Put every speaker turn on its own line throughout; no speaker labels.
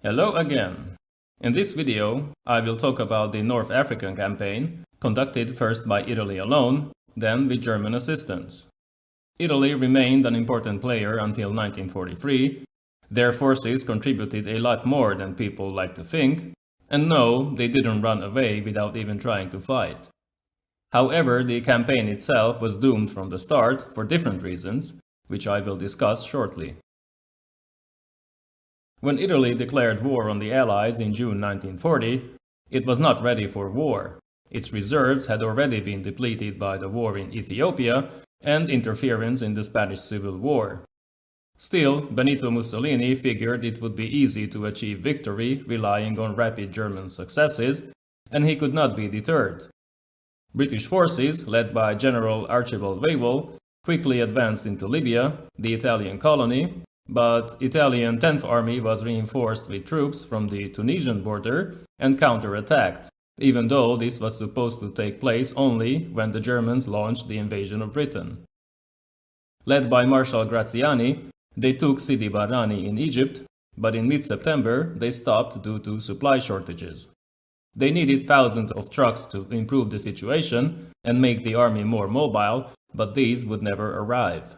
Hello again. In this video, I will talk about the North African campaign, conducted first by Italy alone, then with German assistance. Italy remained an important player until 1943. Their forces contributed a lot more than people like to think, and no, they didn't run away without even trying to fight. However, the campaign itself was doomed from the start for different reasons, which I will discuss shortly. When Italy declared war on the Allies in June 1940, it was not ready for war. Its reserves had already been depleted by the war in Ethiopia and interference in the Spanish Civil War. Still, Benito Mussolini figured it would be easy to achieve victory relying on rapid German successes, and he could not be deterred. British forces, led by General Archibald Wavell, quickly advanced into Libya, the Italian colony, but Italian 10th Army was reinforced with troops from the Tunisian border and counterattacked, even though this was supposed to take place only when the Germans launched the invasion of Britain. Led by Marshal Graziani, they took Sidi Barrani in Egypt, but in mid-September they stopped due to supply shortages. They needed thousands of trucks to improve the situation and make the army more mobile, but these would never arrive.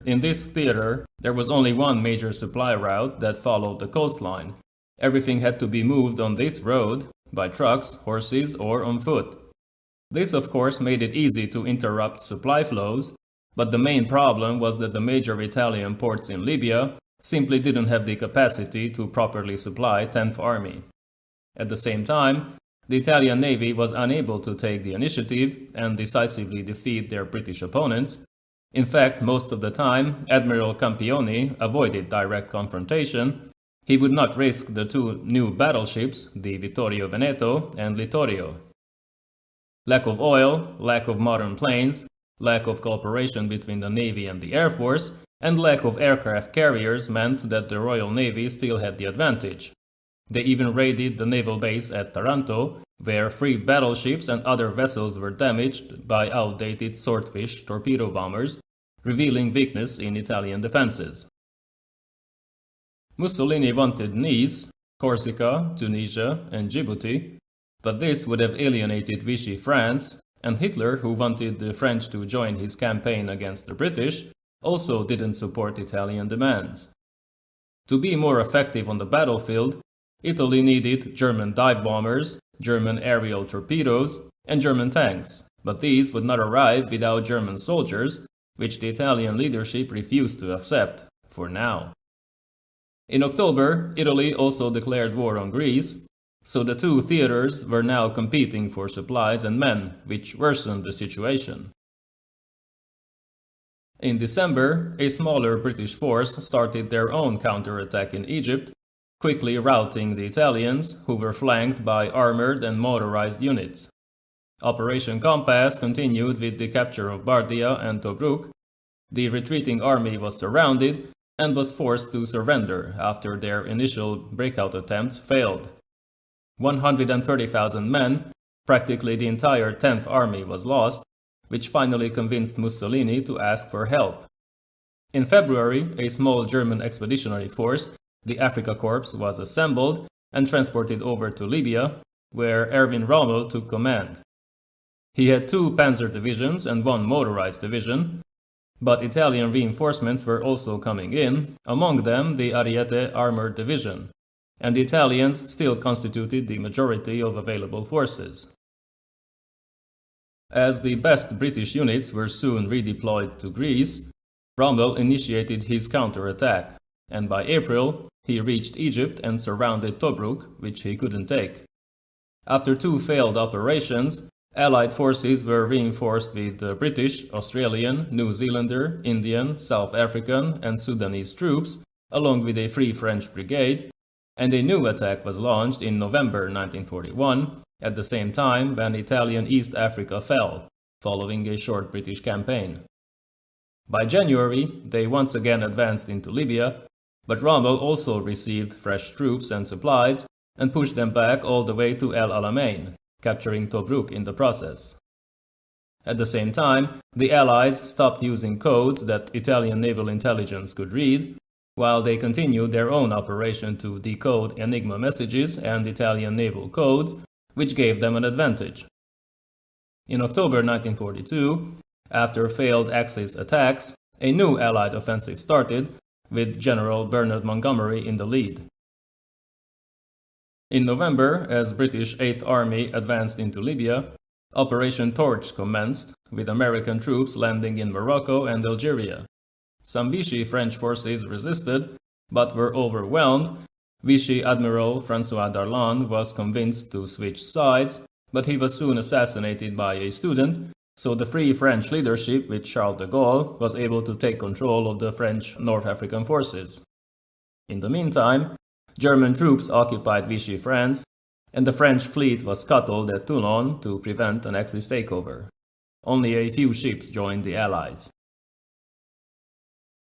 In this theater, there was only one major supply route that followed the coastline. Everything had to be moved on this road, by trucks, horses, or on foot. This, of course, made it easy to interrupt supply flows, but the main problem was that the major Italian ports in Libya simply didn't have the capacity to properly supply 10th Army. At the same time, the Italian Navy was unable to take the initiative and decisively defeat their British opponents. In fact, most of the time, Admiral Campioni avoided direct confrontation. He would not risk the two new battleships, the Vittorio Veneto and Littorio. Lack of oil, lack of modern planes, lack of cooperation between the Navy and the Air Force, and lack of aircraft carriers meant that the Royal Navy still had the advantage. They even raided the naval base at Taranto, where 3 battleships and other vessels were damaged by outdated Swordfish torpedo bombers, revealing weakness in Italian defenses. Mussolini wanted Nice, Corsica, Tunisia, and Djibouti, but this would have alienated Vichy France, and Hitler, who wanted the French to join his campaign against the British, also didn't support Italian demands. To be more effective on the battlefield, Italy needed German dive bombers, German aerial torpedoes, and German tanks, but these would not arrive without German soldiers, which the Italian leadership refused to accept, for now. In October, Italy also declared war on Greece, so the two theaters were now competing for supplies and men, which worsened the situation. In December, a smaller British force started their own counterattack in Egypt, quickly routing the Italians, who were flanked by armored and motorized units. Operation Compass continued with the capture of Bardia and Tobruk. The retreating army was surrounded and was forced to surrender after their initial breakout attempts failed. 130,000 men, practically the entire 10th Army, was lost, which finally convinced Mussolini to ask for help. In February, a small German expeditionary force, the Afrika Korps, was assembled and transported over to Libya, where Erwin Rommel took command. He had 2 panzer divisions and 1 motorized division, but Italian reinforcements were also coming in, among them the Ariete armored division, and the Italians still constituted the majority of available forces. As the best British units were soon redeployed to Greece, Rommel initiated his counterattack, and by April, he reached Egypt and surrounded Tobruk, which he couldn't take. After 2 failed operations, Allied forces were reinforced with British, Australian, New Zealander, Indian, South African, and Sudanese troops, along with a Free French brigade, and a new attack was launched in November 1941, at the same time when Italian East Africa fell, following a short British campaign. By January, they once again advanced into Libya, but Rommel also received fresh troops and supplies and pushed them back all the way to El Alamein, capturing Tobruk in the process. At the same time, the Allies stopped using codes that Italian naval intelligence could read while they continued their own operation to decode Enigma messages and Italian naval codes, which gave them an advantage. In October 1942, after failed Axis attacks, a new Allied offensive started, with General Bernard Montgomery in the lead. In November, as British 8th Army advanced into Libya, Operation Torch commenced, with American troops landing in Morocco and Algeria. Some Vichy French forces resisted, but were overwhelmed. Vichy Admiral François Darlan was convinced to switch sides, but he was soon assassinated by a student, so the Free French leadership with Charles de Gaulle was able to take control of the French North African forces. In the meantime, German troops occupied Vichy France, and the French fleet was scuttled at Toulon to prevent an Axis takeover. Only a few ships joined the Allies.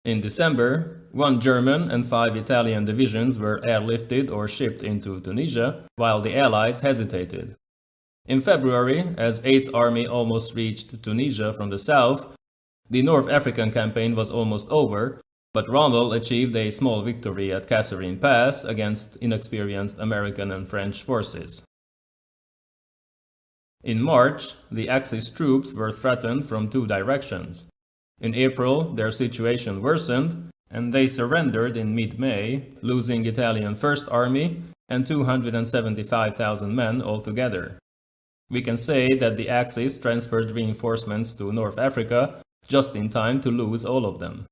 In December, 1 German and 5 Italian divisions were airlifted or shipped into Tunisia, while the Allies hesitated. In February, as 8th Army almost reached Tunisia from the south, the North African campaign was almost over, but Rommel achieved a small victory at Kasserine Pass against inexperienced American and French forces. In March, the Axis troops were threatened from two directions. In April, their situation worsened, and they surrendered in mid-May, losing Italian First Army and 275,000 men altogether. We can say that the Axis transferred reinforcements to North Africa just in time to lose all of them.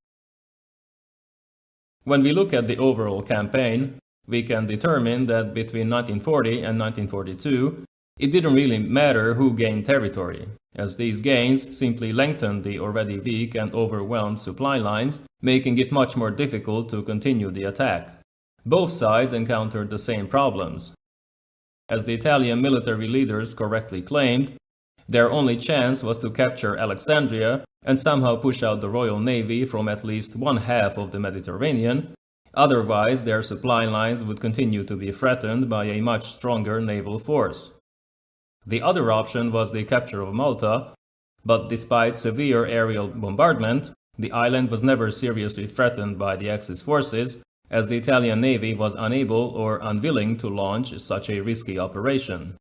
When we look at the overall campaign, we can determine that between 1940 and 1942, it didn't really matter who gained territory, as these gains simply lengthened the already weak and overwhelmed supply lines, making it much more difficult to continue the attack. Both sides encountered the same problems. As the Italian military leaders correctly claimed, their only chance was to capture Alexandria and somehow push out the Royal Navy from at least one half of the Mediterranean. Otherwise, their supply lines would continue to be threatened by a much stronger naval force. The other option was the capture of Malta, but despite severe aerial bombardment, the island was never seriously threatened by the Axis forces, as the Italian Navy was unable or unwilling to launch such a risky operation.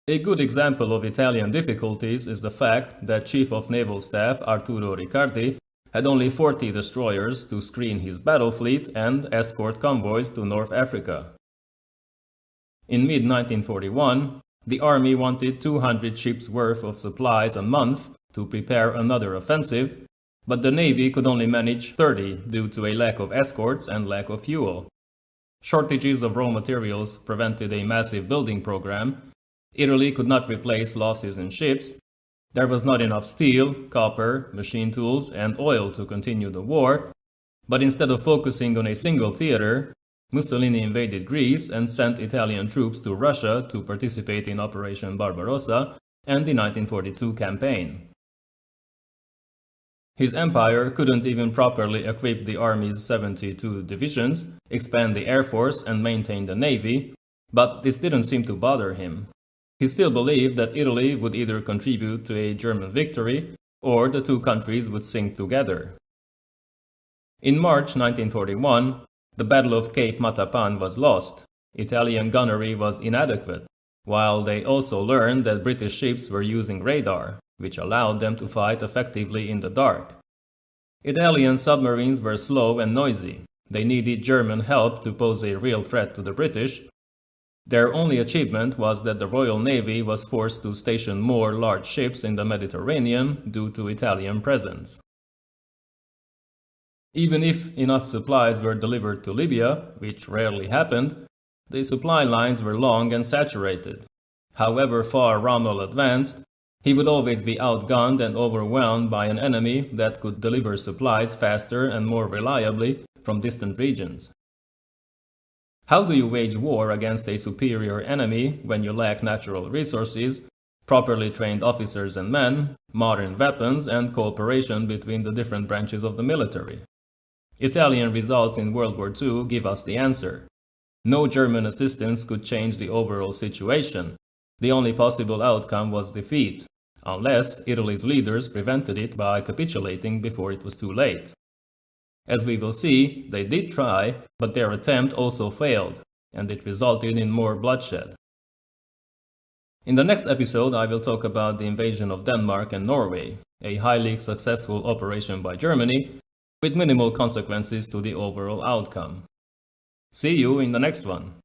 A good example of Italian difficulties is the fact that Chief of Naval Staff Arturo Riccardi had only 40 destroyers to screen his battle fleet and escort convoys to North Africa. In mid-1941, the army wanted 200 ships' worth of supplies a month to prepare another offensive, but the Navy could only manage 30 due to a lack of escorts and lack of fuel. Shortages of raw materials prevented a massive building program. Italy could not replace losses in ships. There was not enough steel, copper, machine tools, and oil to continue the war, but instead of focusing on a single theater, Mussolini invaded Greece and sent Italian troops to Russia to participate in Operation Barbarossa and the 1942 campaign. His empire couldn't even properly equip the army's 72 divisions, expand the air force, and maintain the navy, but this didn't seem to bother him. He still believed that Italy would either contribute to a German victory or the two countries would sink together. In March 1941, the Battle of Cape Matapan was lost. Italian gunnery was inadequate, while they also learned that British ships were using radar, which allowed them to fight effectively in the dark. Italian submarines were slow and noisy. They needed German help to pose a real threat to the British. Their only achievement was that the Royal Navy was forced to station more large ships in the Mediterranean due to Italian presence. Even if enough supplies were delivered to Libya, which rarely happened, the supply lines were long and saturated. However far Rommel advanced, he would always be outgunned and overwhelmed by an enemy that could deliver supplies faster and more reliably from distant regions. How do you wage war against a superior enemy when you lack natural resources, properly trained officers and men, modern weapons, and cooperation between the different branches of the military? Italian results in World War II give us the answer. No German assistance could change the overall situation. The only possible outcome was defeat, unless Italy's leaders prevented it by capitulating before it was too late. As we will see, they did try, but their attempt also failed, and it resulted in more bloodshed. In the next episode, I will talk about the invasion of Denmark and Norway, a highly successful operation by Germany, with minimal consequences to the overall outcome. See you in the next one.